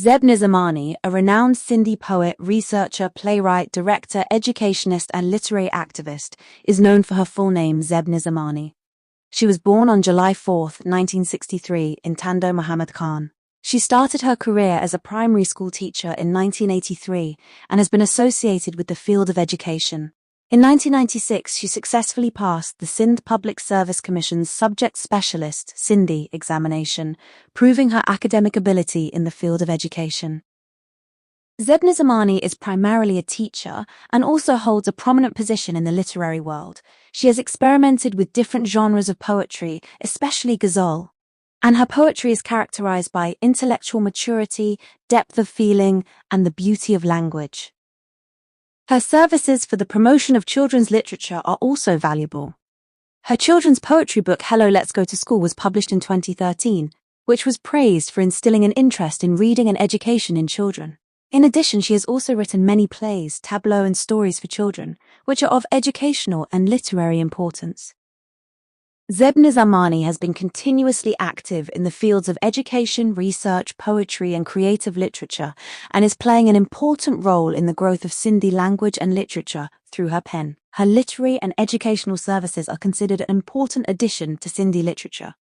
Zeb Nizamani, a renowned Sindhi poet, researcher, playwright, director, educationist, and literary activist, is known for her full name, Zeb Nizamani. She was born on July 4, 1963, in Tando Muhammad Khan. She started her career as a primary school teacher in 1983 and has been associated with the field of education. In 1996, she successfully passed the Sindh Public Service Commission's Subject Specialist Sindhi examination, proving her academic ability in the field of education. Zeb Nizamani is primarily a teacher and also holds a prominent position in the literary world. She has experimented with different genres of poetry, especially ghazal, and her poetry is characterized by intellectual maturity, depth of feeling, and the beauty of language. Her services for the promotion of children's literature are also valuable. Her children's poetry book Hello, Let's Go to School was published in 2013, which was praised for instilling an interest in reading and education in children. In addition, she has also written many plays, tableaux, and stories for children, which are of educational and literary importance. Zeb Nizamani has been continuously active in the fields of education, research, poetry, and creative literature, and is playing an important role in the growth of Sindhi language and literature through her pen. Her literary and educational services are considered an important addition to Sindhi literature.